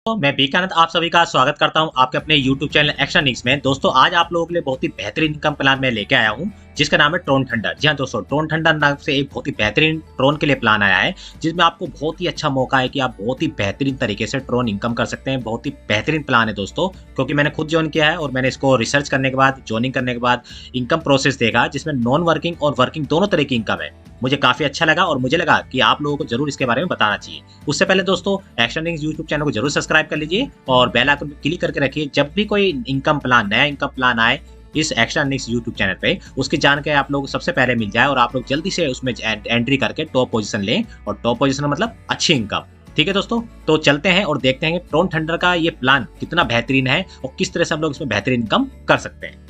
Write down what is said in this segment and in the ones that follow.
तो मैं बीकानंद आप सभी का स्वागत करता हूं आपके अपने YouTube चैनल एक्शन न्यूज में। दोस्तों आज आप लोगों के लिए बहुत ही बेहतरीन इनकम प्लान मैं लेके आया हूं जिसका नाम है ट्रोन थंडर। जी हां दोस्तों, ट्रोन थंडर नाम से एक बहुत ही बेहतरीन ट्रोन के लिए प्लान आया है जिसमें आपको बहुत ही अच्छा मौका है कि आप बहुत ही बेहतरीन तरीके से ट्रोन इनकम कर सकते हैं। बहुत ही बेहतरीन प्लान है दोस्तों, क्योंकि मैंने खुद ज्वाइन किया है और मैंने इसको रिसर्च करने के बाद ज्वाइनिंग करने के बाद इनकम प्रोसेस देखा जिसमें नॉन वर्किंग और वर्किंग दोनों तरह की इनकम है। मुझे काफी अच्छा लगा और मुझे लगा कि आप लोगों को जरूर इसके बारे में बताना चाहिए। उससे पहले दोस्तों एक्शन न्यूज यूट्यूब चैनल को जरूर सब्सक्राइब कर लीजिए और बेल आइकन पर क्लिक करके रखिए। जब भी कोई इनकम प्लान नया इनकम प्लान आए इस एक्शन न्यूज यूट्यूब चैनल पे, उसकी जानकारी आप लोगों को सबसे पहले मिल जाए और आप लोग जल्दी से उसमें एंट्री करके टॉप पोजीशन लें। और टॉप पोजीशन मतलब अच्छी इनकम। ठीक है दोस्तों, तो चलते हैं और देखते हैं कि ट्रोन थंडर का ये प्लान कितना बेहतरीन है और किस तरह से हम लोग इसमें बेहतरीन इनकम कर सकते हैं।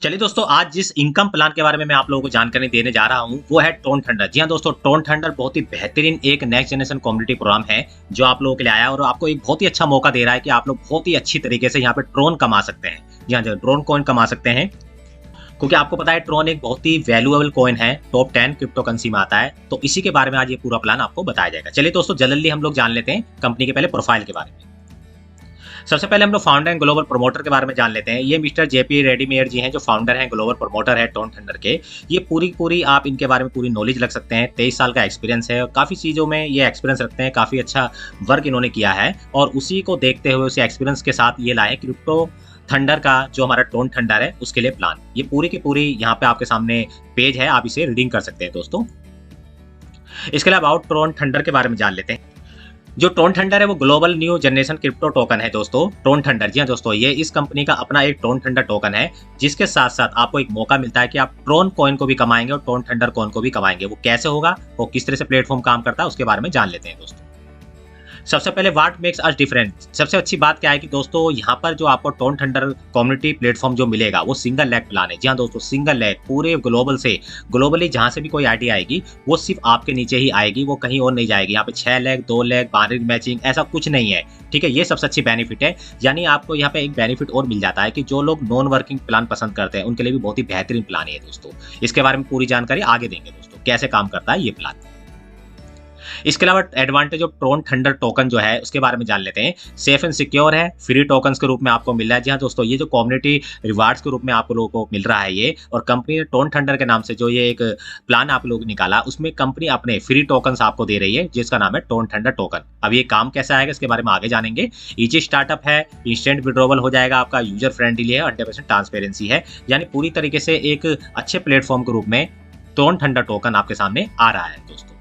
चलिए दोस्तों, आज जिस इनकम प्लान के बारे में मैं आप लोगों को जानकारी देने जा रहा हूं वो है ट्रोन थंडर। जी हां दोस्तों, ट्रोन थंडर बहुत ही बेहतरीन एक नेक्स्ट जनरेशन कम्युनिटी प्रोग्राम है जो आप लोगों के लिए आया और आपको एक बहुत ही अच्छा मौका दे रहा है कि आप लोग बहुत ही अच्छी तरीके से यहाँ पे ट्रोन कमा सकते हैं। जी हां, ट्रोन कॉइन कमा सकते हैं, क्योंकि आपको पता है ट्रोन एक बहुत ही वैल्यूएबल कॉइन है, टॉप 10 क्रिप्टो करेंसी में आता है। तो इसी के बारे में आज ये पूरा प्लान आपको बताया जाएगा। चलिए दोस्तों, जल्दी हम लोग जान लेते हैं कंपनी के पहले प्रोफाइल के बारे में। सबसे पहले हम लोग फाउंडर एंड ग्लोबल प्रमोटर के बारे में जान लेते हैं। ये मिस्टर जेपी रेडीमेयर जी हैं जो फाउंडर हैं, ग्लोबल प्रमोटर है ट्रोन थंडर के। ये पूरी आप इनके बारे में पूरी नॉलेज रख सकते हैं। 23 साल का एक्सपीरियंस है और काफ़ी चीज़ों में ये एक्सपीरियंस रखते हैं। काफ़ी अच्छा वर्क इन्होंने किया है और उसी को देखते हुए उसी एक्सपीरियंस के साथ ये लाए क्रिप्टो थंडर का जो हमारा ट्रोन थंडर है उसके लिए प्लान। ये पूरी की पूरी यहाँ पे आपके सामने पेज है, आप इसे रीडिंग कर सकते हैं दोस्तों। इसके अलावा अबाउट ट्रोन थंडर के बारे में जान लेते हैं। जो ट्रोन थंडर है वो global new generation crypto token है दोस्तों। ट्रोन थंडर, जी हाँ दोस्तों, ये इस कंपनी का अपना एक ट्रोन थंडर टोकन है जिसके साथ साथ आपको एक मौका मिलता है कि आप ट्रोन कॉइन को भी कमाएंगे और ट्रोन थंडर कॉइन को भी कमाएंगे। वो कैसे होगा, वो किस तरह से प्लेटफॉर्म काम करता है उसके बारे में जान लेते हैं दोस्तों। सबसे पहले व्हाट मेक्स अस डिफरेंट, सबसे अच्छी बात क्या है कि दोस्तों यहाँ पर जो आपको ट्रोन थंडर कम्युनिटी प्लेटफॉर्म जो मिलेगा वो सिंगल लेग प्लान है। जी हाँ दोस्तों, सिंगल लेग पूरे ग्लोबली जहाँ से भी कोई आईडी आएगी वो सिर्फ आपके नीचे ही आएगी, वो कहीं और नहीं जाएगी। यहाँ पे 6 लेग 2 लेग बाइनरी मैचिंग ऐसा कुछ नहीं है। ठीक है, ये सबसे अच्छी बेनिफिट है। यानी आपको यहाँ पे एक बेनिफिट और मिल जाता है कि जो लोग नॉन वर्किंग प्लान पसंद करते हैं उनके लिए भी बहुत ही बेहतरीन प्लान है दोस्तों। इसके बारे में पूरी जानकारी आगे देंगे दोस्तों, कैसे काम करता है ये प्लान। इसके अलावा advantage of Tron Thunder token जो है उसके बारे में जान लेते हैं। सेफ एंड सिक्योर है, फ्री टोकन्स के रूप में आपको मिल रहा है। जी हाँ दोस्तों, ये जो कम्युनिटी रिवार्ड्स के रूप में आप लोगों को मिल रहा है ये, और कंपनी ने ट्रोन थंडर के नाम से जो ये एक प्लान आप लोग निकाला उसमें कंपनी अपने फ्री टोकन्स आपको दे रही है जिसका नाम है ट्रोन थंडर टोकन। अब ये काम कैसा आएगा इसके बारे में आगे जानेंगे। इजी स्टार्टअप है, इंस्टेंट विड्रॉवल हो जाएगा आपका, यूजर फ्रेंडली है, 100% ट्रांसपेरेंसी है। यानी पूरी तरीके से एक अच्छे प्लेटफॉर्म के रूप में ट्रोन थंडर टोकन आपके सामने आ रहा है दोस्तों।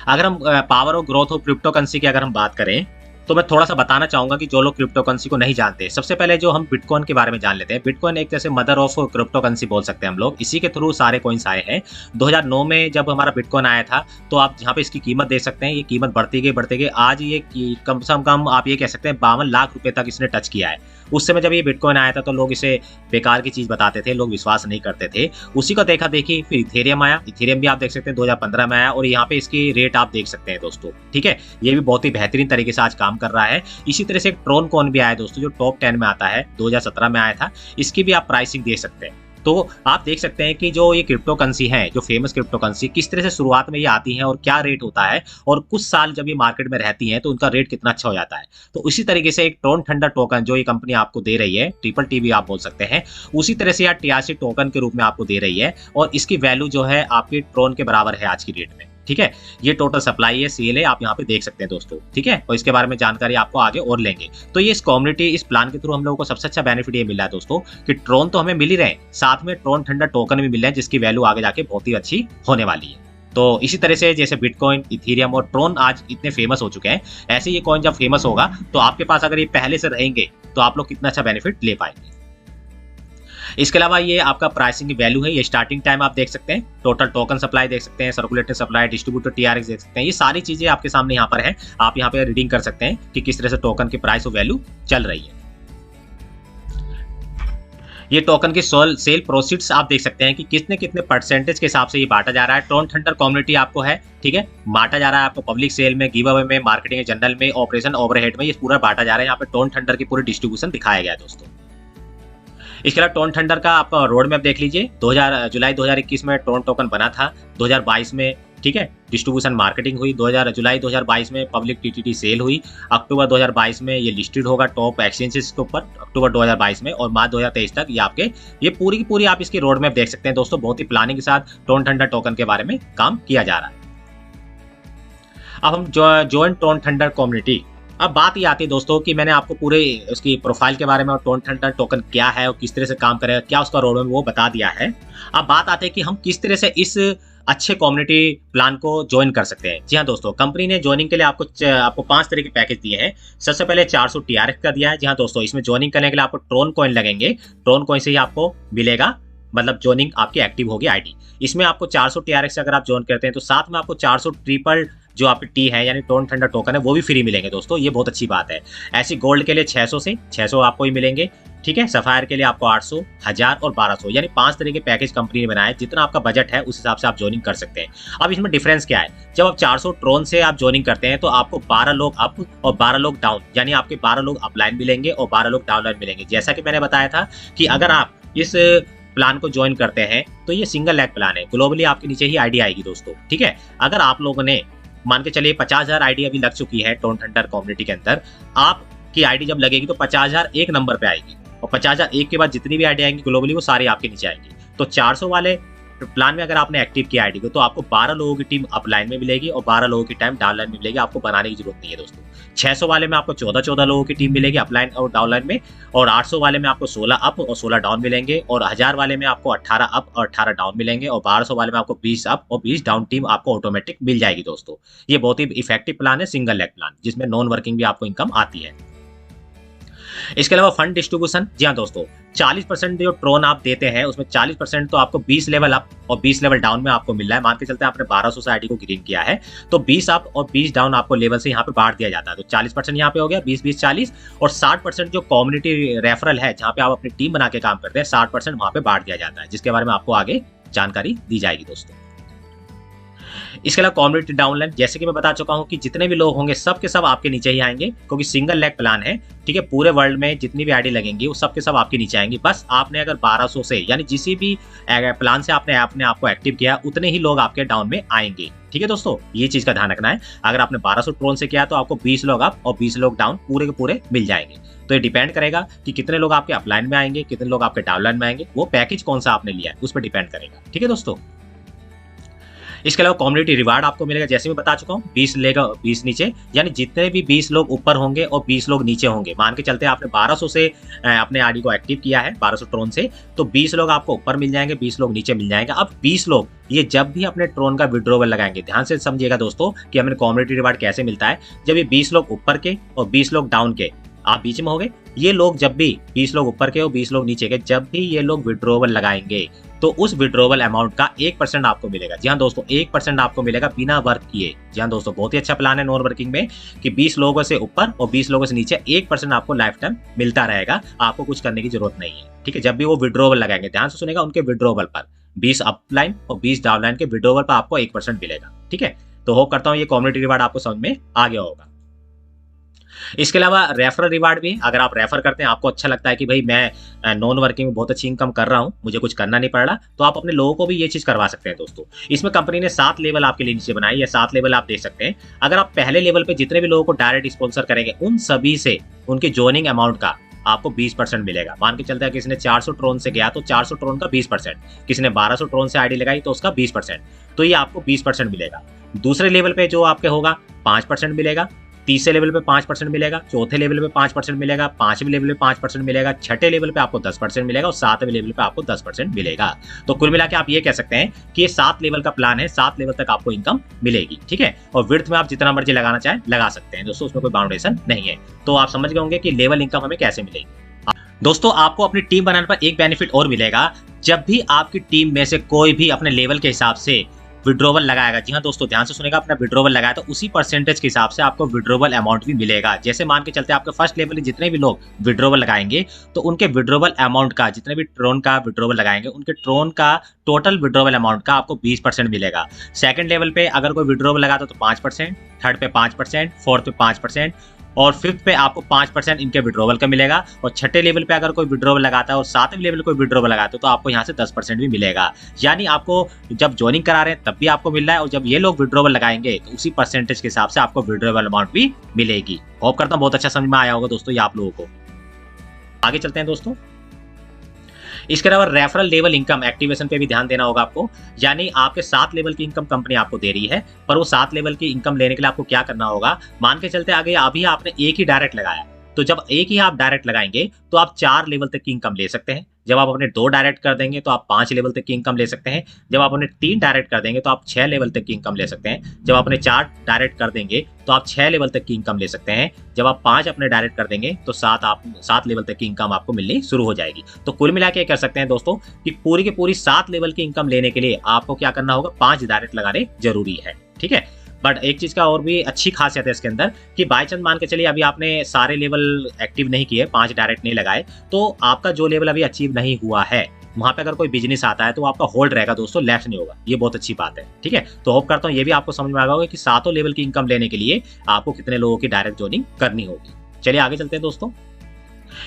अगर हम पावर और ग्रोथ ऑफ क्रिप्टो करेंसी की अगर हम बात करें तो मैं थोड़ा सा बताना चाहूंगा कि जो लोग क्रिप्टो करेंसी को नहीं जानते, सबसे पहले जो हम बिटकॉइन के बारे में जान लेते हैं। बिटकॉइन एक जैसे मदर ऑफ क्रिप्टो करेंसी बोल सकते हैं हम लोग, इसी के थ्रू सारे कॉइन्स आए हैं। 2009 में जब हमारा बिटकॉइन आया था तो आप यहाँ पे इसकी कीमत देख सकते हैं, ये कीमत बढ़ती गई। आज ये कम से कम आप ये कह सकते हैं 52 लाख रुपए तक इसने टच किया है। उस समय जब ये बिटकॉइन आया था तो लोग इसे बेकार की चीज बताते थे, लोग विश्वास नहीं करते थे। उसी को देखा देखी फिर इथेरियम आया। इथेरियम भी आप देख सकते हैं 2015 में आया और यहाँ पे इसकी रेट आप देख सकते हैं दोस्तों। ठीक है, ये भी बहुत ही बेहतरीन तरीके से आज काम कर रहा है। इसी तरह से एक ट्रोन कॉइन भी आया दोस्तों जो टॉप 10 में आता है, 2017 में आया था। इसकी भी आप प्राइसिंग देख सकते हैं। तो आप देख सकते हैं कि जो ये क्रिप्टो करेंसी है, जो फेमस क्रिप्टो करेंसी किस तरह से शुरुआत में ये आती है और क्या रेट होता है, और कुछ साल जब ये मार्केट में रहती हैं तो उनका रेट कितना अच्छा हो जाता है। तो उसी तरीके से एक ट्रोन थंडर टोकन जो ये कंपनी आपको दे रही है, ट्रिपल टी भी आप बोल सकते हैं, उसी तरह से यार टीआरसी टोकन के रूप में आपको दे रही है और इसकी वैल्यू जो है आपकी ट्रोन के बराबर है आज की डेट में। ठीक है, ये टोटल सप्लाई है, सेल है, आप यहाँ पे देख सकते हैं दोस्तों। ठीक है, और इसके बारे में जानकारी आपको आगे और लेंगे। तो ये इस कम्युनिटी इस प्लान के थ्रू हम लोगों को सबसे अच्छा बेनिफिट ये मिल रहा है दोस्तों कि ट्रोन तो हमें मिल ही रहे हैं, साथ में ट्रोन थंडर टोकन भी मिल रहे हैं जिसकी वैल्यू आगे जाके बहुत ही अच्छी होने वाली है। तो इसी तरह से जैसे बिटकॉइन, इथेरियम और ट्रोन आज इतने फेमस हो चुके हैं, ऐसे ये कॉइन जब फेमस होगा तो आपके पास अगर ये पहले से रहेंगे तो आप लोग कितना अच्छा बेनिफिट ले पाएंगे। इसके अलावा ये आपका प्राइसिंग की वैल्यू है, ये स्टार्टिंग टाइम आप देख सकते हैं, टोटल टोकन सप्लाई देख सकते हैं, सर्कुलेटेड सप्लाई, डिस्ट्रीब्यूटर टीआरएक्स देख सकते हैं। ये सारी चीजें आपके सामने यहाँ पर है, आप यहाँ पे रीडिंग कर सकते हैं कि किस तरह से टोकन की प्राइस और वैल्यू चल रही है। ये टोकन की सेल प्रोसीड्स आप देख सकते हैं कि कितने परसेंटेज के हिसाब से ये बांटा जा रहा है। ट्रोन थंडर कम्युनिटी आपको है, ठीक है, बांटा जा रहा है आपको पब्लिक सेल में, गिव अवे में, मार्केटिंग जनरल में, ऑपरेशन ओवरहेड में, ये पूरा बांटा जा रहा है। यहाँ पे ट्रोन थंडर की पूरी डिस्ट्रीब्यूशन दिखाया गया है दोस्तों। इसके अलावा टोन थंडर का आपका रोड मैप देख लीजिए। जुलाई 2021 में टोन टोकन बना था। 2022 में, ठीक है, डिस्ट्रीब्यूशन मार्केटिंग हुई। जुलाई 2022 में पब्लिक टीटीटी सेल हुई। अक्टूबर 2022 में ये लिस्टेड होगा टॉप एक्सचेंजेस के ऊपर, अक्टूबर 2022 में, और मार्च 2023 तक ये आपके ये पूरी की पूरी आप इसकी रोड मैप देख सकते हैं दोस्तों। बहुत ही प्लानिंग के साथ टोन थंडर टोकन के बारे में काम किया जा रहा है। अब हम ज्वाइन टोन थंडर कम्युनिटी। अब बात ये आती है दोस्तों कि मैंने आपको पूरे उसकी प्रोफाइल के बारे में और टोन थंडर टोकन क्या है और किस तरह से काम करेगा, क्या उसका रोड मैप, वो बता दिया है। अब बात आती है कि हम किस तरह से इस अच्छे कम्युनिटी प्लान को ज्वाइन कर सकते हैं। जी हाँ दोस्तों, कंपनी ने ज्वाइनिंग के लिए आपको 5 तरह के पैकेज दिए हैं। सबसे पहले 400 TRX का दिया है। जी हाँ दोस्तों, इसमें ज्वाइनिंग करने के लिए आपको ट्रोन कॉइन लगेंगे। ट्रोन कॉइन से ही आपको मिलेगा, मतलब ज्वाइनिंग आपकी एक्टिव होगी आईडी। इसमें आपको 400 TRX अगर आप ज्वाइन करते हैं तो साथ में आपको 400 ट्रिपल जो आपकी टी है यानी टोन थंडर टोकन है वो भी फ्री मिलेंगे दोस्तों। ये बहुत अच्छी बात है। ऐसी गोल्ड के लिए 600 आपको ही मिलेंगे, ठीक है। सफायर के लिए आपको 800, 1000 और 1200, यानी 5 तरह के पैकेज कंपनी ने बनाए। जितना आपका बजट है उस हिसाब से आप ज्वाइनिंग कर सकते हैं। अब इसमें डिफरेंस क्या है, जब आप 400 ट्रोन से आप ज्वाइनिंग करते हैं तो आपको 12 लोग अप और 12 लोग डाउन, यानी आपके 12 लोग अपलाइन मिलेंगे और 12 लोग डाउनलाइन मिलेंगे। जैसा कि मैंने बताया था कि अगर आप इस प्लान को ज्वाइन करते हैं तो ये सिंगल लेग प्लान है। ग्लोबली आपके नीचे ही आईडी आएगी दोस्तों, ठीक है। अगर आप लोगों ने मान के चलिए 50,000 आईडी अभी लग चुकी है टोन थंडर कम्युनिटी के अंदर, आपकी आईडी जब लगेगी तो 50,000 एक नंबर पे आएगी और 50,000 एक के बाद जितनी भी आईडी आएंगी ग्लोबली वो सारी आपके नीचे आएंगी। तो 400 वाले प्लान में अगर आपने एक्टिव किया आईडी को तो आपको 12 लोगों की टीम अपलाइन में मिलेगी और 12 लोगों की टाइम डाउनलाइन में मिलेगी। आपको बनाने की जरूरत नहीं है दोस्तों। 600 वाले में आपको 14 लोगों की टीम मिलेगी अपलाइन और डाउनलाइन में, और 800 वाले में आपको 16 अप और 16 डाउन मिलेंगे, और 1000 वाले में आपको 18 अप और 18 डाउन मिलेंगे, और 1200 वाले में आपको 20 अप और 20 डाउन टीम आपको ऑटोमेटिक मिल जाएगी दोस्तों। ये बहुत ही इफेक्टिव प्लान है, सिंगल लेग प्लान, जिसमें नॉन वर्किंग भी आपको इनकम आती है। इसके अलावा फंड डिस्ट्रीब्यूशन, जी हाँ दोस्तों, 40% जो ट्रोन आप देते हैं उसमें 40% तो आपको 20 लेवल अप और 20 लेवल डाउन में आपको मिल रहा है। मान के चलते हैं आपने 1200 से आईडी को ग्रीन किया है तो 20 अप और 20 डाउन आपको लेवल से यहाँ पे बांट दिया जाता है। तो 40% यहाँ पे हो गया, 20-20 40, और 60% जो कम्युनिटी रेफरल है जहाँ पे आप अपनी टीम बना के काम करते हैं 60% वहाँ पे बांट दिया जाता है, जिसके बारे में आपको आगे जानकारी दी जाएगी दोस्तों। इसके अलावा कम्युनिटी डाउनलाइन, जैसे कि मैं बता चुका हूं कि जितने भी लोग होंगे सब के सब आपके नीचे ही आएंगे, क्योंकि सिंगल लेग प्लान है, ठीक है। पूरे वर्ल्ड में जितनी भी आईडी लगेंगी वो सब के सब आपके नीचे आएंगी। बस आपने अगर 1200 से यानी जिसी भी प्लान से आपने आपको एक्टिव किया उतने ही लोग आपके डाउन में आएंगे, ठीक है दोस्तों। ये चीज का ध्यान रखना है। अगर आपने 1200 ट्रोन से किया तो आपको 20 लोग अप और 20 लोग डाउन पूरे के पूरे मिल जाएंगे। तो ये डिपेंड करेगा कि कितने लोग आपके अपलाइन में आएंगे, कितने लोग आपके डाउनलाइन में आएंगे, वो पैकेज कौन सा आपने लिया है उस पर डिपेंड करेगा, ठीक है दोस्तों। इसके अलावा कम्युनिटी रिवार्ड आपको मिलेगा, जैसे मैं बता चुका हूँ 20 लेगा 20 नीचे, यानी जितने भी 20 लोग ऊपर होंगे और 20 लोग नीचे होंगे। मान के चलते आपने 1200 से अपने आईडी को एक्टिव किया है 1200 ट्रोन से, तो 20 लोग आपको ऊपर मिल जाएंगे, 20 लोग नीचे मिल जाएंगे। अब 20 लोग ये जब भी अपने ट्रोन का विड्रॉवल लगाएंगे, ध्यान से समझिएगा दोस्तों कि हमें कम्युनिटी रिवार्ड कैसे मिलता है। जब ये 20 लोग ऊपर के और 20 लोग डाउन के, आप बीच में हो गए, ये लोग जब भी 20 लोग ऊपर के और 20 लोग नीचे के, जब भी ये लोग विड्रॉवल लगाएंगे तो उस विड्रॉवल अमाउंट का 1% आपको मिलेगा। जी हाँ दोस्तों, 1% आपको मिलेगा बिना वर्क किए। जी हाँ दोस्तों, बहुत ही अच्छा प्लान है नॉन वर्किंग में कि 20 लोगों से ऊपर और 20 लोगों से नीचे 1% आपको लाइफ टाइम मिलता रहेगा। आपको कुछ करने की जरूरत नहीं है, ठीक है। जब भी वो विड्रॉवल लगाएंगे, ध्यान से सुनेगा, उनके विड्रॉवल पर 20 अपलाइन और 20 डाउनलाइन के विड्रॉवल पर आपको 1% मिलेगा, ठीक है। तो होप करता हूँ ये कम्युनिटी रिवार्ड आपको समझ में आ गया होगा। इसके अलावा रेफरल रिवार्ड भी, अगर आप रेफर करते हैं, आपको अच्छा लगता है कि भाई मैं नॉन वर्किंग में बहुत अच्छी इनकम कर रहा हूं, मुझे कुछ करना नहीं पड़ रहा, तो आप अपने लोगों को भी ये चीज करवा सकते हैं दोस्तों। इसमें कंपनी ने 7 लेवल आपके लिए नीचे बनाई है, 7 लेवल आप देख सकते हैं। अगर आप पहले लेवल पे जितने भी लोगों को डायरेक्ट स्पॉन्सर करेंगे उन सभी से उनके ज्वाइनिंग अमाउंट का आपको 20% मिलेगा। मान के चलते हैं किसी ने 400 ट्रोन से गया तो 400 ट्रोन का 20%, किसी ने 1200 ट्रोन से आईडी लगाई तो उसका 20%, तो ये आपको 20% मिलेगा। दूसरे लेवल पे जो आपके होगा 5% मिलेगा, तीसरे लेवल पे 5% मिलेगा, चौथे लेवल पे 5% मिलेगा, 5वें लेवल पे 5% मिलेगा, छठे लेवल पे आपको 10% मिलेगा और 7वें लेवल पे आपको 10% मिलेगा। तो कुल मिला के आप ये कह सकते हैं कि ये 7 लेवल का प्लान है, 7 लेवल तक आपको इनकम मिलेगी, ठीक है। और विड्थ में आप जितना मर्जी लगाना चाहें लगा सकते हैं दोस्तों, उसमें कोई बाउंडेशन नहीं है। तो आप समझ गए होंगे कि लेवल इनकम हमें कैसे मिलेगी। दोस्तों आपको अपनी टीम बनाने पर एक बेनिफिट और मिलेगा, जब भी आपकी टीम में से कोई भी अपने लेवल के हिसाब से विड्रॉवल लगाएगा, जी हाँ दोस्तों ध्यान से सुनेगा, अपना विड्रॉवल लगाया तो उसी परसेंटेज के हिसाब से आपको विड्रॉवल अमाउंट भी मिलेगा। जैसे मान के चलते आपके फर्स्ट लेवल के जितने भी लोग विड्रॉवल लगाएंगे तो उनके विड्रॉवल अमाउंट का, जितने भी ट्रोन का विड्रॉवल लगाएंगे उनके ट्रोन का टोटल विड्रॉवल अमाउंट का आपको 20% मिलेगा। सेकंड लेवल पे अगर कोई विड्रॉवल लगाता तो 5%, थर्ड पे 5%, फोर्थ पे 5%, और 5th पे आपको 5% इनके विड्रॉवल का मिलेगा, और छठे लेवल पे अगर कोई विड्रॉवल लगाता है और 7वें लेवल कोई विड्रॉवल लगाता है तो आपको यहाँ से 10% भी मिलेगा। यानी आपको जब ज्वाइनिंग करा रहे हैं तब भी आपको मिल रहा है, और जब ये लोग विड्रॉवल लगाएंगे तो उसी परसेंटेज के हिसाब से आपको विड्रॉवल अमाउंट भी मिलेगी। होप करता हूँ बहुत अच्छा समझ में आया होगा दोस्तों ये आप लोगों को। आगे चलते हैं दोस्तों। इसके अलावा रेफरल लेवल इनकम एक्टिवेशन पे भी ध्यान देना होगा आपको। यानी आपके 7 लेवल की इनकम कंपनी आपको दे रही है, पर वो 7 लेवल की इनकम लेने के लिए आपको क्या करना होगा, मान के चलते आगे अभी आपने एक ही डायरेक्ट लगाया, तो जब एक ही आप डायरेक्ट लगाएंगे तो आप 4 लेवल तक की इनकम ले सकते हैं। जब आप अपने 2 डायरेक्ट कर देंगे तो आप 5 लेवल तक की इनकम ले सकते हैं। जब आप अपने 3 डायरेक्ट कर देंगे तो आप 6 लेवल तक की इनकम ले सकते हैं। जब अपने 4 डायरेक्ट कर देंगे तो आप 6 लेवल तक की इनकम ले सकते हैं। जब आप 5 अपने डायरेक्ट कर देंगे तो 7 लेवल तक की इनकम आपको मिलनी शुरू हो जाएगी। तो कुल मिला के कर सकते हैं दोस्तों कि पूरी की पूरी 7 लेवल की इनकम लेने के लिए आपको क्या करना होगा, 5 डायरेक्ट लगाने जरूरी है। ठीक है, बट एक चीज का और भी अच्छी खासियत है इसके अंदर कि बाय चांस मान के चलिए अभी आपने सारे लेवल एक्टिव नहीं किए, 5 डायरेक्ट नहीं लगाए, तो आपका जो लेवल अभी अचीव नहीं हुआ है वहां पे अगर कोई बिजनेस आता है तो आपका होल्ड रहेगा दोस्तों, लेफ्ट नहीं होगा। ये बहुत अच्छी बात है। ठीक है, तो होप करता हूँ ये भी आपको समझ में आ गया होगा कि 7 लेवल की इनकम लेने के लिए आपको कितने लोगों की डायरेक्ट ज्वाइनिंग करनी होगी। चलिए आगे चलते हैं दोस्तों।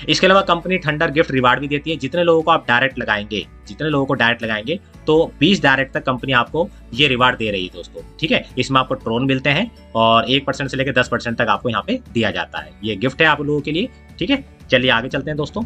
इसके अलावा कंपनी थंडर गिफ्ट रिवार्ड भी देती है। जितने लोगों को आप डायरेक्ट लगाएंगे तो 20 डायरेक्ट तक कंपनी आपको ये रिवार्ड दे रही है दोस्तों। ठीक है, इसमें आपको ट्रोन मिलते हैं और 1% से लेकर 10% तक आपको यहाँ पे दिया जाता है। ये गिफ्ट है आप लोगों के लिए। ठीक है, चलिए आगे चलते हैं दोस्तों।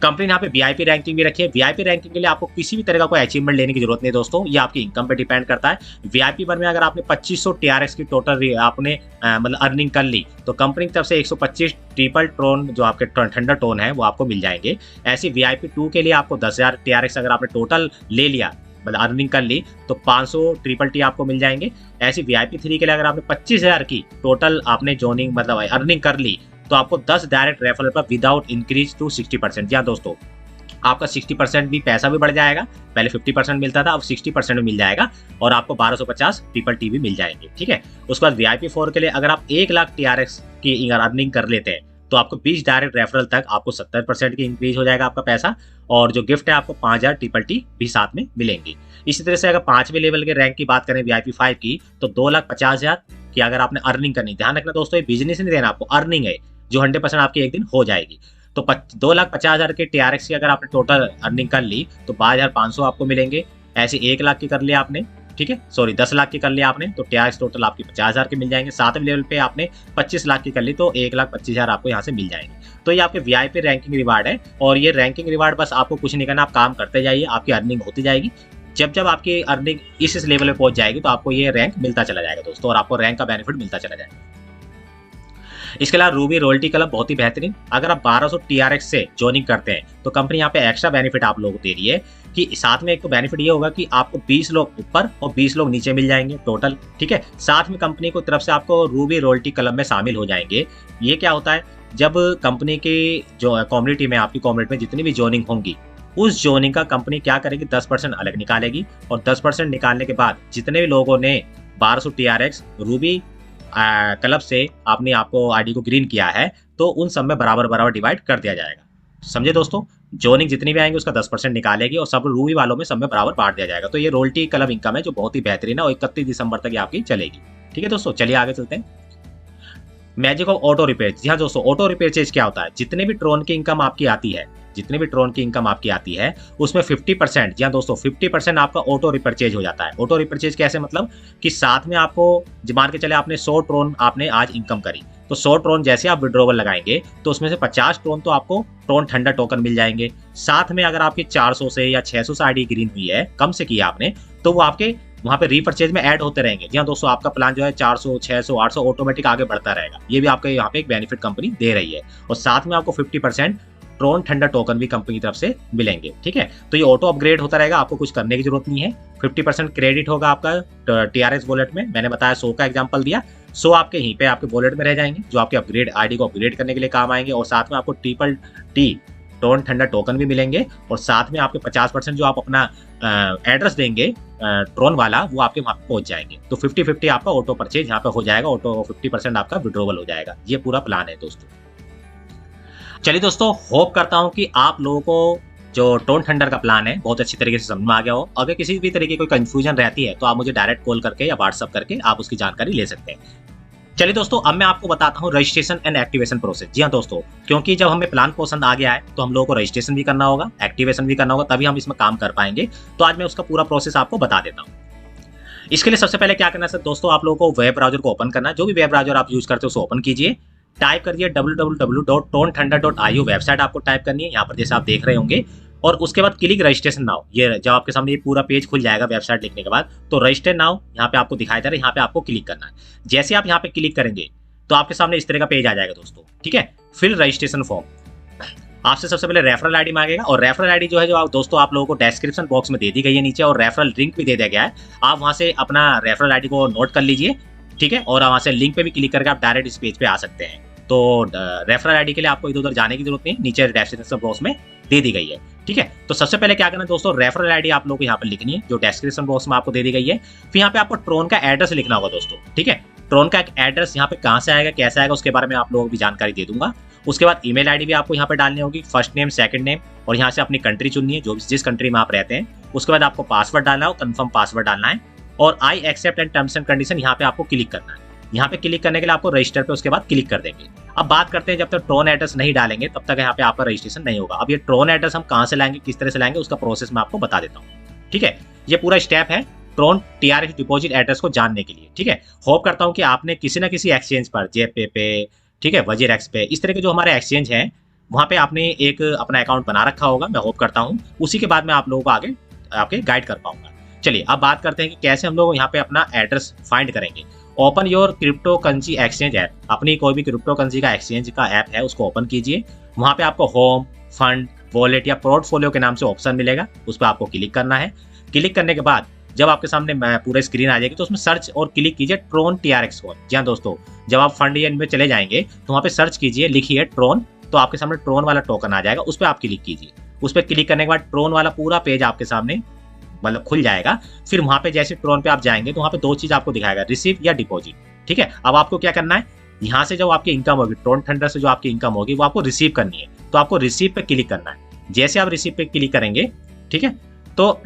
कंपनी ने यहाँ पे वीआईपी रैंकिंग भी रखी है। वीआईपी रैंकिंग के लिए आपको किसी भी तरह का कोई अचीवमेंट लेने की जरूरत नहीं दोस्तों, ये आपकी इनकम पे डिपेंड करता है। वीआईपी वन में अगर आपने 2500 टीआरएक्स की टोटल आपने मतलब अर्निंग कर ली तो कंपनी की तरफ से 125 ट्रिपल ट्रोन जो आपके थंडर टोन है वो आपको मिल जाएंगे। ऐसी वीआईपी 2 के लिए आपको 10,000 टीआरएक्स अगर आपने टोटल ले लिया, मतलब अर्निंग कर ली, तो 500 ट्रिपल टी आपको मिल जाएंगे। ऐसी वीआईपी 3 के लिए अगर आपने 25,000 की टोटल आपने जोनिंग मतलब अर्निंग कर ली तो आपको 10 डायरेक्ट रेफरल पर विदाउट इंक्रीज टू 60%। या दोस्तों आपका 60% भी पैसा भी बढ़ जाएगा, पहले 50% मिलता था अब 60% में मिल जाएगा, और आपको 1250 ट्रिपल टी भी मिल जाएंगे। ठीक है, उसके बाद वीआईपी 4 के लिए अगर आप 1 लाख टीआरएक्स की अर्निंग कर लेते हैं तो आपको 20 डायरेक्ट रेफरल तक आपको 70% की इंक्रीज हो जाएगा आपका पैसा, और जो गिफ्ट है आपको 5000 ट्रिपल टी भी साथ में मिलेंगी। इसी तरह से अगर 5वें लेवल के रैंक की बात करें वीआईपी 5 की तो 2,50,000 की अगर आपने अर्निंग करनी, ध्यान रखना दोस्तों ये बिजनेस नहीं देना आपको, अर्निंग है जो 100% आपकी एक दिन हो जाएगी। तो 2,50,000 के टीआरएक्स की अगर आपने टोटल अर्निंग कर ली तो 12,500 आपको मिलेंगे। ऐसे 1 लाख की कर लिया आपने, ठीक है, सॉरी 10 लाख की कर लिया आपने तो टीआरएक्स टोटल आपकी 50,000 के मिल जाएंगे। 7वें लेवल पे आपने 25 लाख की कर ली तो 1,25,000 आपको यहाँ से मिल जाएंगे। तो ये आपके वीआईपी रैंकिंग रिवार्ड है, और ये रैंकिंग रिवार्ड बस आपको कुछ नहीं करना, आप काम करते जाइए, आपकी अर्निंग होती जाएगी। जब आपकी अर्निंग इस लेवल पे पहुंच जाएगी तो आपको ये रैंक मिलता चला जाएगा दोस्तों, और आपको रैंक का बेनिफिट मिलता चला जाएगा। इसके अलावा रूबी रॉयल्टी क्लब बहुत ही बेहतरीन, अगर आप 1200 टीआरएक्स से ज्वाइनिंग करते हैं तो कंपनी यहाँ पे एक्स्ट्रा बेनिफिट आप लोगों को दे रही है कि साथ में एक तो बेनिफिट ये होगा कि आपको 20 लोग ऊपर और 20 लोग नीचे मिल जाएंगे टोटल। ठीक है, साथ में कंपनी को तरफ से आपको रूबी रॉयल्टी क्लब में शामिल हो जाएंगे। ये क्या होता है, जब कंपनी की जो कम्युनिटी में आपकी कम्युनिटी में जितनी भी ज्वाइनिंग होंगी उस ज्वाइनिंग का कंपनी क्या करेगी, 10% अलग निकालेगी, और 10% निकालने के बाद जितने भी लोगों ने 1200 टीआरएक्स रूबी क्लब से आपने आपको आईडी को ग्रीन किया है तो उन सब में बराबर डिवाइड कर दिया जाएगा। समझे दोस्तों, जोनिंग जितनी भी आएंगे उसका 10% निकालेगी और सब रूबी वालों में सब में बराबर बांट दिया जाएगा। तो ये रॉयल्टी क्लब इनकम है जो बहुत ही बेहतरीन है और 31 दिसंबर तक ये आपकी चलेगी। ठीक है दोस्तों, चलिए आगे चलते हैं। Magic of auto repair. जी हाँ दोस्तों, ऑटो रिपेयर चेज क्या होता है, जितने भी ट्रोन की इनकम आपकी आती है उसमें 50%, जी हाँ दोस्तों 50% आपका ऑटो रिपर्चेज हो जाता है। ऑटो रिपर्चेज कैसे, मतलब कि साथ में आपको मान के चले आपने 100 ट्रोन आपने आज इनकम करी तो 100 ट्रोन जैसे आप विड्रॉवल लगाएंगे तो उसमें से 50 ट्रोन तो आपको ट्रोन थंडर टोकन मिल जाएंगे। साथ में अगर आपकी 400 से या 600 से आईडी ग्रीन हुई है, कम से किया आपने, तो वो आपके वहां पे रीपरचेज में ऐड होते रहेंगे। जी हाँ दोस्तों, आपका प्लान जो है 400, 600, 800 ऑटोमेटिक आगे बढ़ता रहेगा। ये भी आपके यहाँ पे एक बेनिफिट कंपनी दे रही है, और साथ में आपको 50% ट्रोन थंडर टोकन भी कंपनी की तरफ से मिलेंगे। ठीक है, तो ये ऑटो अपग्रेड होता रहेगा, आपको कुछ करने की जरूरत नहीं है। 50% क्रेडिट होगा आपका टीआरएस वॉलेट में, मैंने बताया 100 का एग्जांपल दिया, 100 आपके यहीं पे आपके वॉलेट में रह जाएंगे जो आपके अपग्रेड आईडी को अपग्रेड करने के लिए काम आएंगे, और साथ में आपको triple T Tron Thunder token भी मिलेंगे, और साथ में आपके 50% जो आप अपना एड्रेस देंगे ट्रोन वाला वो आपके वहां पे पहुंच जाएंगे। तो 50-50 आपका ऑटो परचेज यहाँ पे हो जाएगा, ऑटो 50% आपका विड्रॉवल हो जाएगा। ये पूरा प्लान है दोस्तों। चलिए दोस्तों, होप करता हूं कि आप लोगों को जो ट्रोन थंडर का प्लान है बहुत अच्छी तरीके से समझ में आ गया हो। अगर किसी भी तरीके की कोई कंफ्यूजन रहती है तो आप मुझे डायरेक्ट कॉल करके या व्हाट्सअप करके आप उसकी जानकारी ले सकते हैं। चलिए दोस्तों, अब मैं आपको बताता हूँ रजिस्ट्रेशन एंड एक्टिवेशन प्रोसेस। जी हाँ दोस्तों, क्योंकि जब हमें प्लान पसंद आ गया है तो हम लोगों को रजिस्ट्रेशन भी करना होगा, एक्टिवेशन भी करना होगा, तभी हम इसमें काम कर पाएंगे। तो आज मैं उसका पूरा प्रोसेस आपको बता देता हूँ। इसके लिए सबसे पहले क्या करना है दोस्तों, आप लोगों को वेब ब्राउजर को ओपन करना है। जो भी वेब ब्राउजर आप यूज करते हो उसको ओपन कीजिए। टाइप करिए www.tonthunder.io वेबसाइट आपको टाइप करनी है, यहाँ पर जैसे आप देख रहे होंगे। और उसके बाद क्लिक रजिस्ट्रेशन नाउ, ये जब आपके सामने ये पूरा पेज खुल जाएगा वेबसाइट लिखने के बाद, तो रजिस्टर नाउ यहाँ पे आपको दिखाई दे रहा है, यहाँ पे आपको क्लिक करना है। जैसे आप यहाँ पे क्लिक करेंगे तो आपके सामने इस तरह का पेज आ जाएगा दोस्तों। ठीक है, फिर रजिस्ट्रेशन फॉर्म आपसे सबसे पहले रेफरल आईडी मांगेगा, और रेफरल आईडी जो है जो दोस्तों आप लोगों को डिस्क्रिप्शन बॉक्स में दे दी गई है नीचे, और रेफरल लिंक भी दे दिया गया है। आप वहां से अपना रेफरल आईडी को नोट कर लीजिए। ठीक है, और वहां से लिंक पे भी क्लिक करके आप डायरेक्ट इस पेज पे आ सकते हैं। तो रेफरल आईडी के लिए आपको इधर उधर जाने की जरूरत नहीं, नीचे डिस्क्रिप्शन बॉक्स में दे दी गई है। ठीक है, तो सबसे पहले क्या करना है दोस्तों, रेफरल आईडी आप लोगों को यहाँ पर लिखनी है जो डिस्क्रिप्शन बॉक्स में आपको दे दी गई है। फिर यहाँ पे आपको ट्रोन का एड्रेस लिखना होगा दोस्तों। ठीक है, ट्रोन का एड्रेस यहाँ पे कहाँ से आएगा, कैसे आएगा, उसके बारे में आप लोगों को भी जानकारी दे दूंगा। उसके बाद ईमेल आईडी भी आपको यहाँ पे डालनी होगी, फर्स्ट नेम सेकंड नेम, और यहाँ से अपनी कंट्री चुननी है जो जिस कंट्री में आप रहते हैं। उसके बाद आपको पासवर्ड डालना है, कंफर्म पासवर्ड डालना है, और I accept and terms and condition यहाँ पे आपको क्लिक करना है। यहाँ पे क्लिक करने के लिए आपको रजिस्टर पे उसके बाद क्लिक कर देंगे। अब बात करते हैं, जब तक ट्रोन एड्रेस नहीं डालेंगे तब तक यहाँ पे आपका रजिस्ट्रेशन नहीं होगा। अब ये ट्रोन एड्रेस हम कहाँ से लाएंगे, किस तरह से लाएंगे, उसका प्रोसेस मैं आपको बता देता हूँ। ठीक है, ये पूरा स्टेप है ट्रोन TRX डिपॉजिट एड्रेस को जानने के लिए। ठीक है, होप करता हूँ कि आपने किसी ना किसी एक्सचेंज पर, जेपे पे, ठीक है, वजीर एक्स पे, इस तरह के जो हमारे एक्सचेंज हैं वहाँ पे आपने एक अपना अकाउंट बना रखा होगा, मैं होप करता हूँ। उसी के बाद मैं आप लोगों को आगे आपके गाइड कर पाऊंगा। चलिए अब बात करते हैं कि कैसे हम लोग यहाँ पे अपना एड्रेस फाइंड करेंगे। Open your crypto currency exchange app, अपनी कोई भी क्रिप्टो करेंसी का एक्सचेंज का ऐप है उसको ओपन कीजिए। वहाँ पे आपको होम, फंड, वॉलेट या पोर्टफोलियो के नाम से ऑप्शन मिलेगा, उस पर आपको क्लिक करना है। क्लिक करने के बाद जब आपके सामने पूरा स्क्रीन आ जाएगी तो उसमें सर्च और क्लिक कीजिए ट्रोन TRX को। जी हाँ दोस्तों, जब आप फंड या इनमें चले जाएंगे तो वहाँ पे सर्च कीजिए, लिखिए ट्रोन, तो आपके सामने ट्रोन वाला टोकन आ जाएगा, उस पर आप क्लिक कीजिए। उस पर क्लिक करने के बाद ट्रोन वाला पूरा पेज आपके सामने मतलब खुल जाएगा। फिर वहाँ पे जैसे ट्रोन पे आप जाएंगे तो वहाँ पे दो चीज आपको दिखाएगा, रिसीव या डिपॉजिट। ठीक है, अब आपको क्या करना है, यहाँ से जो आपकी इनकम होगी ट्रोन थंडर से जो आपकी इनकम होगी वो आपको रिसीव करनी है, तो आपको रिसीव पे क्लिक करना है। जैसे आप रिसीव पे क्लिक करेंगे, ठीक है, तो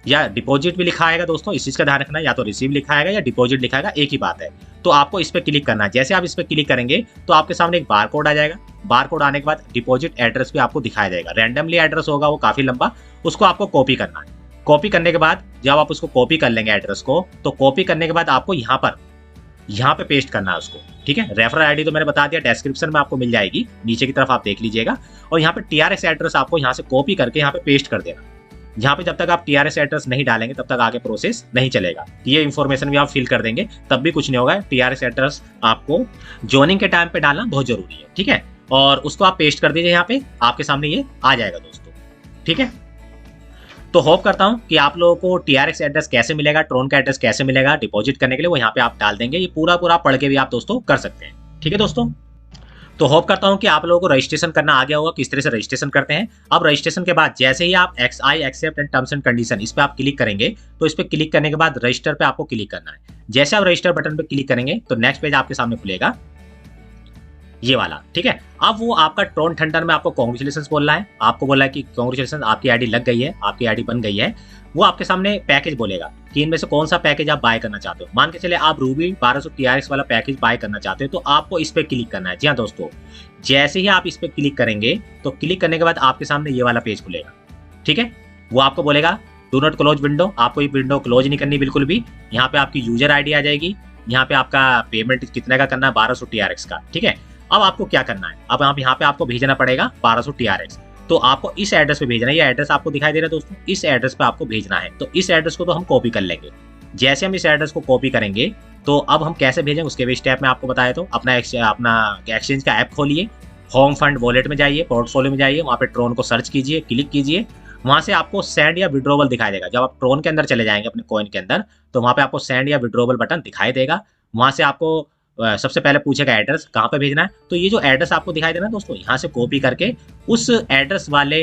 या डिपॉजिट भी लिखा आएगा दोस्तों, इस चीज का ध्यान रखना है, या तो रिसीव लिखा आएगा या डिपॉजिट लिखा आएगा, एक ही बात है। तो आपको इस पे क्लिक करना है। जैसे आप इस पे क्लिक करेंगे तो आपके सामने एक बार कोड आ जाएगा। बार कोड आने के बाद डिपॉजिट एड्रेस भी आपको दिखाया जाएगा, रैंडमली एड्रेस होगा वो काफी लंबा, उसको आपको कॉपी करना है। कॉपी करने के बाद जब आप उसको कॉपी कर लेंगे एड्रेस को, तो कॉपी करने के बाद आपको यहाँ पे पेस्ट करना है उसको। ठीक है, रेफरल आईडी तो मैंने बता दिया, डिस्क्रिप्शन में आपको मिल जाएगी, नीचे की तरफ आप देख लीजिएगा। और यहाँ पे TRX एड्रेस आपको यहाँ से कॉपी करके यहाँ पे पेस्ट कर देना। यहाँ पे जब तक आप TRX एड्रेस नहीं डालेंगे तब तक आगे प्रोसेस नहीं चलेगा। ये इन्फॉर्मेशन भी आप फिल कर देंगे तब भी कुछ नहीं होगा। TRX एड्रेस आपको ज्वाइनिंग के टाइम पे डालना बहुत जरूरी है। ठीक है, और उसको आप पेस्ट कर दीजिए, यहाँ पे आपके सामने ये आ जाएगा दोस्तों। ठीक है, तो होप करता हूं कि आप लोगों को TRX एड्रेस कैसे मिलेगा, ट्रोन का एड्रेस कैसे मिलेगा डिपॉजिट करने के लिए, वो यहाँ पे आप डाल देंगे। ये पूरा पढ़ के भी आप दोस्तों कर सकते हैं। ठीक है दोस्तों, तो होप करता हूं कि आप लोगों को रजिस्ट्रेशन करना आ गया होगा, किस तरह से रजिस्ट्रेशन करते हैं। अब रजिस्ट्रेशन के बाद जैसे ही आप I accept and terms and condition इस पे आप क्लिक करेंगे, तो इस पे क्लिक करने के बाद रजिस्टर पे आपको क्लिक करना है। जैसे आप रजिस्टर बटन पे क्लिक करेंगे तो नेक्स्ट पेज आपके सामने खुलेगा, ये वाला। ठीक है, अब वो आपका ट्रोन थंडर में आपको कांग्रेचुलेशंस बोल रहा है, आपको बोला है कि कांग्रेचुलेशंस आपकी आईडी लग गई है, आपकी आईडी बन गई है। वो आपके सामने पैकेज बोलेगा कि इनमें से कौन सा पैकेज आप बाय करना चाहते हो। मान के चले आप रूबी 1200 TRX वाला पैकेज बाय करना चाहते हो, तो आपको इस पे क्लिक करना है। जी हाँ दोस्तों, जैसे ही आप इस पे क्लिक करेंगे तो क्लिक करने के बाद आपके सामने ये वाला पेज खुलेगा। ठीक है, वो आपको बोलेगा डू नॉट क्लोज विंडो, आपको ये विंडो क्लोज नहीं करनी बिल्कुल भी। यहाँ पे आपकी यूजर आईडी आ जाएगी, यहाँ पे आपका पेमेंट कितने का करना है, 1200 TRX का। ठीक है, अब आपको क्या करना है, अब आप यहाँ पे आपको भेजना पड़ेगा 1200 TRX। तो आपको इस एड्रेस पे भेजना है, ये एड्रेस आपको दिखाई दे रहा है दोस्तों, इस एड्रेस पे आपको भेजना है। तो इस एड्रेस को तो हम कॉपी कर लेंगे। जैसे हम इस एड्रेस को कॉपी करेंगे तो अब हम कैसे भेजेंगे उसके भी स्टेप में आपको बताया। तो अपना एक्सचेंज का ऐप खोलिए, होम, फंड, वॉलेट में जाइए, पोर्टफोलियो में जाइए, वहाँ पे ट्रोन को सर्च कीजिए, क्लिक कीजिए। वहाँ से आपको सेंड या विड्रॉवल दिखाई देगा। जब आप ट्रोन के अंदर चले जाएंगे अपने कॉइन के अंदर, तो वहाँ पे आपको सेंड या विड्रॉवल बटन दिखाई देगा। वहाँ से आपको सबसे पहले पूछेगा एड्रेस कहाँ पे भेजना है। तो ये जो एड्रेस आपको दिखाई दे रहा है दोस्तों, यहाँ से कॉपी करके उस एड्रेस वाले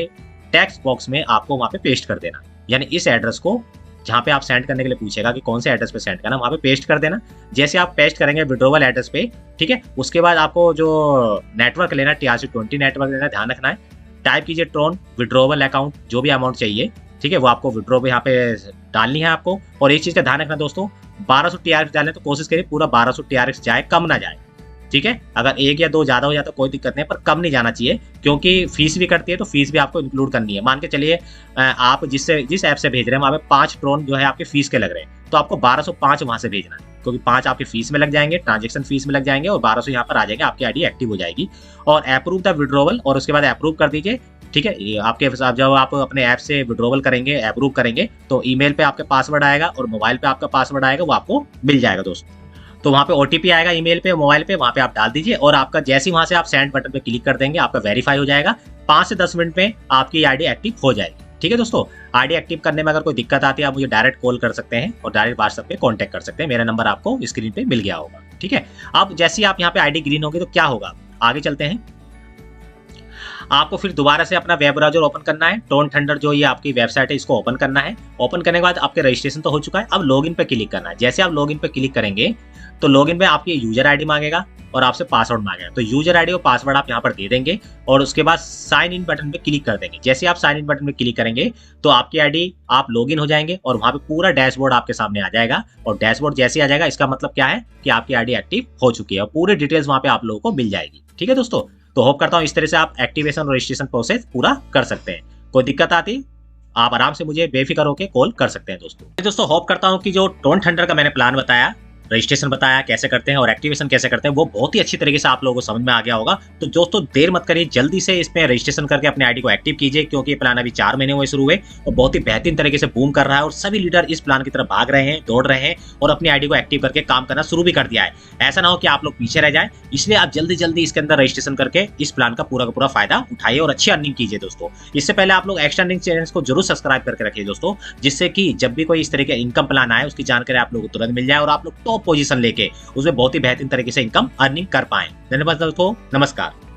टेक्स्ट बॉक्स में आपको वहाँ पे पेस्ट कर देना। यानी इस एड्रेस को जहाँ पे आप सेंड करने के लिए पूछेगा कि कौन से एड्रेस पे सेंड करना, वहाँ पे पेस्ट कर देना। जैसे आप पेस्ट करेंगे विड्रॉवल एड्रेस पे, ठीक है, उसके बाद आपको जो नेटवर्क लेना है, TRC20 नेटवर्क लेना, ध्यान रखना है। टाइप कीजिए ट्रोन विड्रॉवल अकाउंट, जो भी अमाउंट चाहिए, ठीक है, वो आपको विड्रॉ यहाँ पे डालनी है आपको। और एक चीज का ध्यान रखना दोस्तों, 1200 TRX डालें तो कोशिश करिए पूरा 1200 TRX जाए, कम ना जाए। ठीक है, अगर 1 या 2 ज्यादा हो जाता तो कोई दिक्कत नहीं, पर कम नहीं जाना चाहिए, क्योंकि फीस भी कटती है तो फीस भी आपको इंक्लूड करनी है। मान के चलिए आप जिस ऐप से भेज रहे हैं वहाँ पे 5 ट्रोन जो है आपके फीस के लग रहे हैं, तो आपको 1205 वहां से भेजना है, क्योंकि 5 आपके फीस में लग जाएंगे, ट्रांजेक्शन फीस में लग जाएंगे, और 1200 यहाँ पर आ जाएंगे, आपकी आईडी एक्टिव हो जाएगी। और अप्रूव द विड्रॉवल, और उसके बाद अप्रूव कर दीजिए। ठीक है, ये आपके जब आप अपने ऐप से विड्रॉवल करेंगे, अप्रूव करेंगे, तो ईमेल पे आपके पासवर्ड आएगा और मोबाइल पे आपका पासवर्ड आएगा, वो आपको मिल जाएगा दोस्तों। तो वहाँ पे ओटीपी आएगा ईमेल पे, मोबाइल पे, वहाँ पे आप डाल दीजिए, और आपका जैसे ही वहाँ से आप सेंड बटन पे क्लिक कर देंगे, आपका वेरीफाई हो जाएगा। 5 से 10 मिनट में आपकी आईडी एक्टिव हो जाएगी। ठीक है दोस्तों, आईडी एक्टिव करने में अगर कोई दिक्कत आती है, आप मुझे डायरेक्ट कॉल कर सकते हैं और डायरेक्ट व्हाट्सएप पे कांटेक्ट कर सकते हैं। मेरा नंबर आपको स्क्रीन पे मिल गया होगा। ठीक है, अब जैसे ही आप यहाँ पे आईडी ग्रीन होगी तो क्या होगा, आगे चलते हैं। आपको फिर दोबारा से अपना वेब ब्राउजर ओपन करना है, टोन थंडर जो ये आपकी वेबसाइट है इसको ओपन करना है। ओपन करने के बाद आपके रजिस्ट्रेशन तो हो चुका है, अब लॉगिन पे क्लिक करना है। जैसे आप लॉगिन पे क्लिक करेंगे तो लॉगिन में आपकी यूजर आईडी मांगेगा और आपसे पासवर्ड मांगेगा, तो यूजर आईडी और पासवर्ड आप यहाँ पर दे देंगे, और उसके बाद साइन इन बटन पे क्लिक कर देंगे। जैसे आप साइन इन बटन पे क्लिक करेंगे तो आपकी आईडी आप लॉगिन हो जाएंगे, और वहाँ पे पूरा डैशबोर्ड आपके सामने आ जाएगा। और डैशबोर्ड जैसे आ जाएगा, इसका मतलब क्या है कि आपकी आईडी एक्टिव हो चुकी है, और पूरी डिटेल्स वहाँ पे आप लोगों को मिल जाएगी। ठीक है दोस्तों, तो होप करता हूँ इस तरह से आप एक्टिवेशन और रजिस्ट्रेशन प्रोसेस पूरा कर सकते हैं। कोई दिक्कत आती आप आराम से मुझे बेफिक्र होकर कॉल कर सकते हैं दोस्तों होप करता हूँ कि जो टोन थंडर का मैंने प्लान बताया, रजिस्ट्रेशन बताया कैसे करते हैं और एक्टिवेशन कैसे करते हैं, वो बहुत ही अच्छी तरीके से आप लोगों को समझ में आ गया होगा। तो दोस्तों देर मत करिए, जल्दी से इसमें रजिस्ट्रेशन करके अपने आईडी को एक्टिव कीजिए, क्योंकि ये प्लान अभी 4 महीने हुए शुरू हुए और बहुत ही बेहतरीन तरीके से बूम कर रहा है, और सभी लीडर इस प्लान की तरफ भाग रहे हैं, दौड़ रहे हैं, और अपनी आईडी को एक्टिव करके काम करना शुरू भी कर दिया है। ऐसा ना हो कि आप लोग पीछे रह जाए, इसलिए आप जल्दी जल्दी इसके अंदर रजिस्ट्रेशन करके इस प्लान का पूरा फायदा उठाइए और अच्छी अर्निंग कीजिए दोस्तों। इससे पहले आप लोग एक्स्ट्रा अर्निंग चैनल को जरूर सब्सक्राइब करके रखिए दोस्तों, जिससे कि जब भी कोई इस तरह के इनकम प्लान आए उसकी जानकारी आप लोगों को तुरंत मिल जाए, और आप लोग टॉप पोजीशन लेके उसमें बहुत ही बेहतरीन तरीके से इनकम अर्निंग कर पाएं। धन्यवाद दोस्तों, नमस्कार।